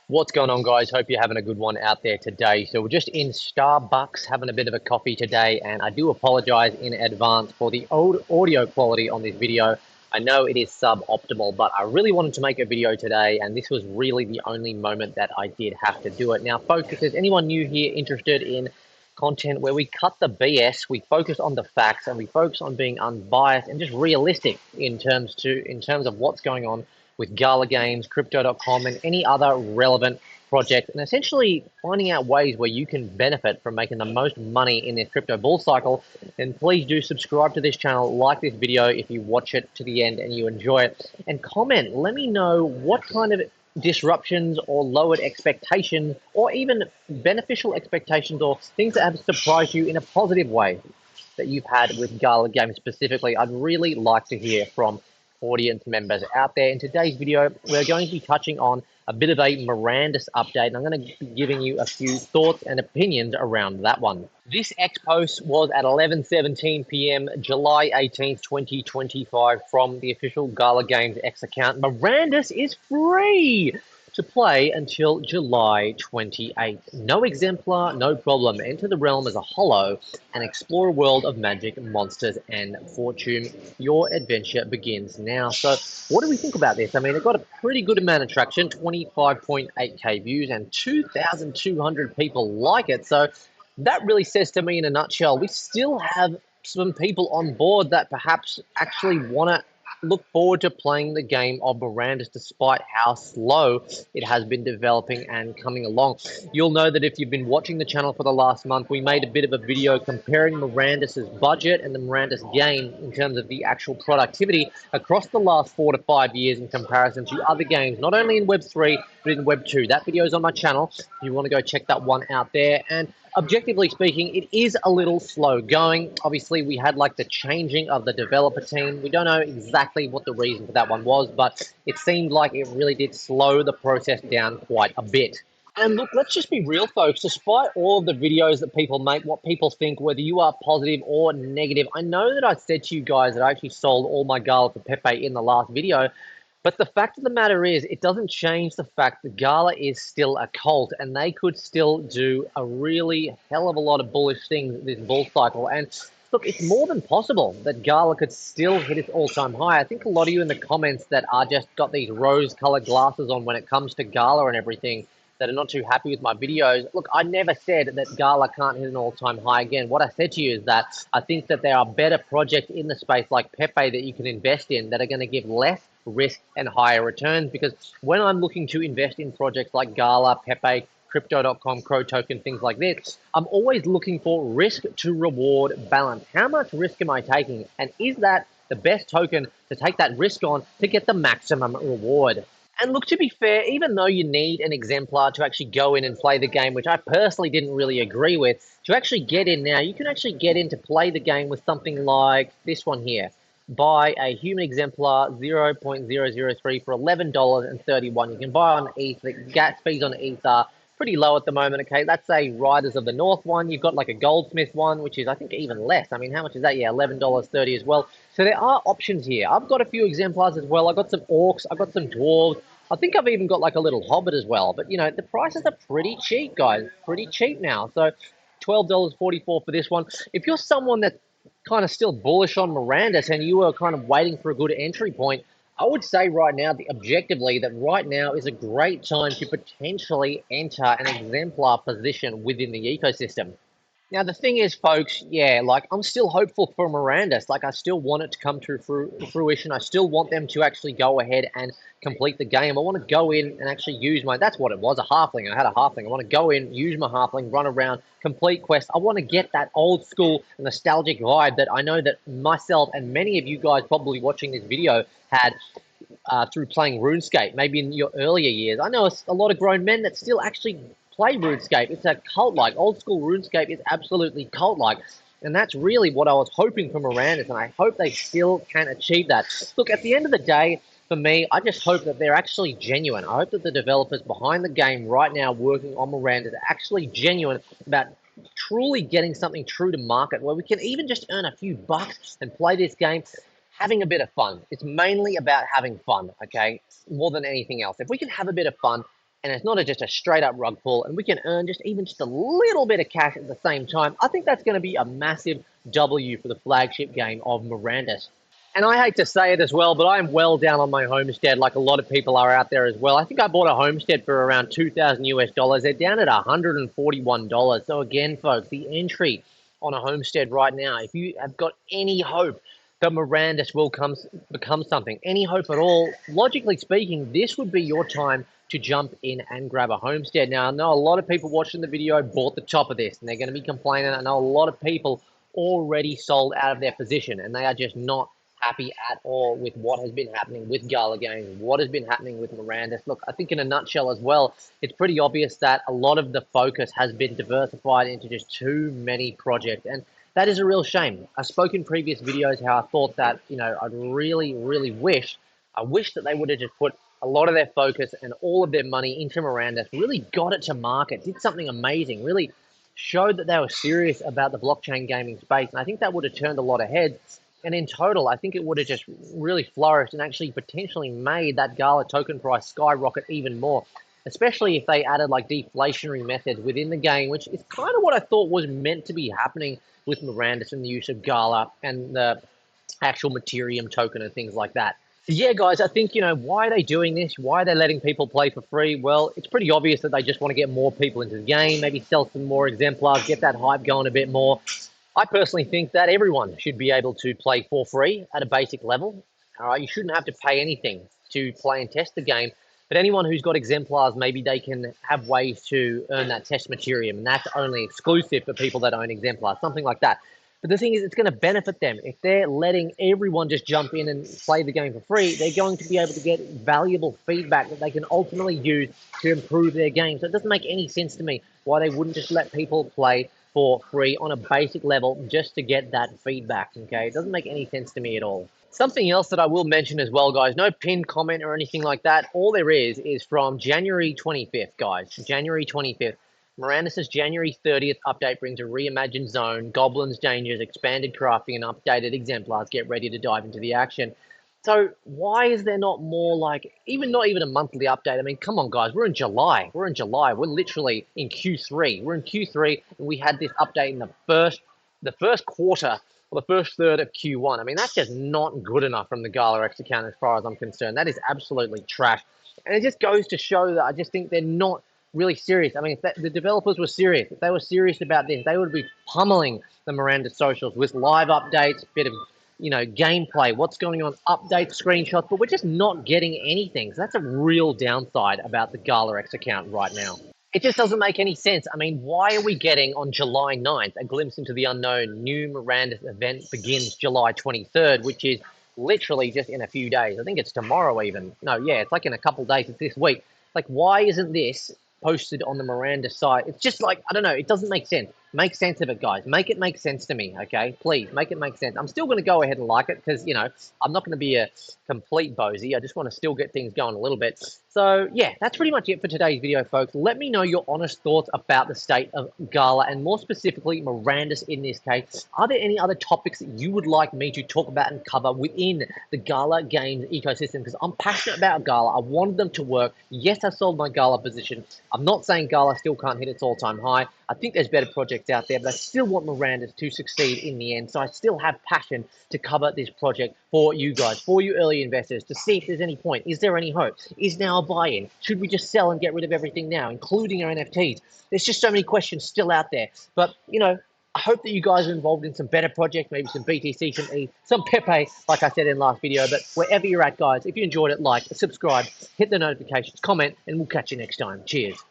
What's going on, guys? Hope you're having a good one out there today. So we're just in Starbucks having a bit of a coffee today, and I do apologize in advance for the audio quality on this video. I know it is suboptimal, but I really wanted to make a video today, and this was really the only moment that I did have to do it. Now, folks, if there's anyone new here interested in content where we cut the BS, we focus on the facts, and we focus on being unbiased and just realistic in terms of what's going on with Gala Games, Crypto.com, and any other relevant project, and essentially finding out ways where you can benefit from making the most money in this crypto bull cycle. And please do subscribe to this channel, like this video if you watch it to the end and you enjoy it, and comment. Let me know what kind of disruptions or lowered expectations or even beneficial expectations or things that have surprised you in a positive way that you've had with Gala Games specifically. I'd really like to hear from audience members out there. In today's video, we're going to be touching on a bit of a Mirandus update, and I'm going to be giving you a few thoughts and opinions around that one. This X post was at 11:17 p.m. July 18th, 2025 from the official Gala Games X account. Mirandus is free to play until July 28th. No exemplar, no problem. Enter the realm as a holo and explore a world of magic, monsters, and fortune. Your adventure begins now. So what do we think about this? I mean, it got a pretty good amount of traction, 25.8k views, and 2,200 people like it. So that really says to me in a nutshell, we still have some people on board that perhaps actually want to look forward to playing the game of Mirandus despite how slow it has been developing and coming along. You'll know that if you've been watching the channel for the last month, we made a bit of a video comparing Mirandus's budget and the Mirandus game in terms of the actual productivity across the last 4 to 5 years in comparison to other games, not only in Web3, but in Web2. That video is on my channel if you want to go check that one out there. And objectively speaking, it is a little slow going. Obviously, we had like the changing of the developer team. We don't know exactly what the reason for that one was, but it seemed like it really did slow the process down quite a bit. And look, let's just be real, folks. Despite all of the videos that people make, what people think, whether you are positive or negative, I know that I said to you guys that I actually sold all my Gala for Pepe in the last video. But the fact of the matter is, it doesn't change the fact that Gala is still a cult, and they could still do a really hell of a lot of bullish things this bull cycle. And look, it's more than possible that Gala could still hit its all-time high. I think a lot of you in the comments that are just got these rose-colored glasses on when it comes to Gala and everything, that are not too happy with my videos. Look, I never said that Gala can't hit an all-time high again. What I said to you is that I think that there are better projects in the space like Pepe that you can invest in that are going to give less risk and higher returns. Because when I'm looking to invest in projects like Gala, Pepe, Crypto.com, Crow Token, things like this, I'm always looking for risk to reward balance. How much risk am I taking? And is that the best token to take that risk on to get the maximum reward? And look, to be fair, even though you need an exemplar to actually go in and play the game, which I personally didn't really agree with, to actually get in now, you can actually get in to play the game with something like this one here. Buy a human exemplar 0.003 for $11.31. You can buy on ETH. The gas fees on ETH are pretty low at the moment, okay? That's a Riders of the North one. You've got like a Goldsmith one, which is, I think, even less. I mean, how much is that? Yeah, $11.30 as well. So there are options here. I've got a few exemplars as well. I've got some orcs. I've got some dwarves. I think I've even got like a little hobbit as well. But, you know, the prices are pretty cheap, guys. Pretty cheap now. So $12.44 for this one. If you're someone that's kind of still bullish on Mirandus and you were kind of waiting for a good entry point, I would say right now, objectively, that right now is a great time to potentially enter an exemplar position within the ecosystem. Now, the thing is, folks, yeah, like I'm still hopeful for Mirandus. Like I still want it to come to fruition. I still want them to actually go ahead and complete the game. I want to go in and actually use my, that's what it was, a halfling. I had a halfling. I want to go in, use my halfling, run around, complete quests. I want to get that old school nostalgic vibe that I know that myself and many of you guys probably watching this video had through playing RuneScape, maybe in your earlier years. I know a lot of grown men that still actually play RuneScape. It's a cult-like. Old school RuneScape is absolutely cult-like. And that's really what I was hoping for Mirandus, and I hope they still can achieve that. Look, at the end of the day, for me, I just hope that they're actually genuine. I hope that the developers behind the game right now working on Mirandus are actually genuine about truly getting something true to market where we can even just earn a few bucks and play this game having a bit of fun. It's mainly about having fun, okay, more than anything else. If we can have a bit of fun, and it's not just a straight up rug pull, and we can earn just a little bit of cash at the same time, I think that's going to be a massive W for the flagship game of Mirandus. And I hate to say it as well, but I'm well down on my homestead, like a lot of people are out there as well. I think I bought a homestead for around 2,000 US dollars. They're down at $141. So again, folks, the entry on a homestead right now, if you have got any hope that Mirandus will become something, any hope at all, logically speaking, this would be your time to jump in and grab a homestead. Now, I know a lot of people watching the video bought the top of this, and they're going to be complaining. I know a lot of people already sold out of their position, and they are just not happy at all with what has been happening with Gala Games, what has been happening with Mirandus. Look, I think in a nutshell as well, it's pretty obvious that a lot of the focus has been diversified into just too many projects, and that is a real shame. I spoke in previous videos how I thought that, I'd really wish that they would have just put a lot of their focus and all of their money into Mirandus, really got it to market, did something amazing, really showed that they were serious about the blockchain gaming space, and I think that would have turned a lot of heads. And in total, I think it would have just really flourished and actually potentially made that Gala token price skyrocket even more, especially if they added like deflationary methods within the game, which is kind of what I thought was meant to be happening with Mirandus and the use of Gala and the actual Materium token and things like that. Yeah, guys, I think, why are they doing this? Why are they letting people play for free? Well, it's pretty obvious that they just want to get more people into the game, maybe sell some more exemplars, get that hype going a bit more. I personally think that everyone should be able to play for free at a basic level. All right, you shouldn't have to pay anything to play and test the game. But anyone who's got exemplars, maybe they can have ways to earn that test Materium, and that's only exclusive for people that own exemplars, something like that. But the thing is, it's going to benefit them. If they're letting everyone just jump in and play the game for free, they're going to be able to get valuable feedback that they can ultimately use to improve their game. So it doesn't make any sense to me why they wouldn't just let people play for free on a basic level just to get that feedback, okay? It doesn't make any sense to me at all. Something else that I will mention as well, guys, no pinned comment or anything like that. All there is from January 25th, guys, January 25th. Mirandus' January 30th update brings a reimagined zone, goblins, dangers, expanded crafting, and updated exemplars. Get ready to dive into the action. So why is there not more like, not even a monthly update? I mean, come on, guys, we're in July. We're literally in Q3. We're in Q3, and we had this update in the first quarter or the first third of Q1. I mean, that's just not good enough from the Gala X account as far as I'm concerned. That is absolutely trash. And it just goes to show that I just think they're not really serious. I mean, if the developers were serious, if they were serious about this, they would be pummeling the Mirandus socials with live updates, bit of gameplay, what's going on, updates, screenshots, but we're just not getting anything. So that's a real downside about the Gala X account right now. It just doesn't make any sense. I mean, why are we getting on July 9th a glimpse into the unknown? New Mirandus event begins July 23rd, which is literally just in a few days. I think it's tomorrow even. No, yeah, it's like in a couple days. It's this week. Like, why isn't this posted on the Mirandus site? It's just like, I don't know, it doesn't make sense. Make sense of it, guys. Make it make sense to me, okay? Please, make it make sense. I'm still going to go ahead and like it because, I'm not going to be a complete bozy. I just want to still get things going a little bit. So, yeah, that's pretty much it for today's video, folks. Let me know your honest thoughts about the state of Gala and more specifically Mirandus in this case. Are there any other topics that you would like me to talk about and cover within the Gala Games ecosystem? Because I'm passionate about Gala. I wanted them to work. Yes, I sold my Gala position. I'm not saying Gala still can't hit its all-time high. I think there's better projects out there, but I still want Mirandus to succeed in the end. So I still have passion to cover this project for you guys, for you early investors, to see if there's any point. Is there any hope? Is now a buy-in? Should we just sell and get rid of everything now, including our NFTs? There's just so many questions still out there. But, I hope that you guys are involved in some better projects, maybe some BTC, some ETH, some Pepe, like I said in last video. But wherever you're at, guys, if you enjoyed it, like, subscribe, hit the notifications, comment, and we'll catch you next time. Cheers.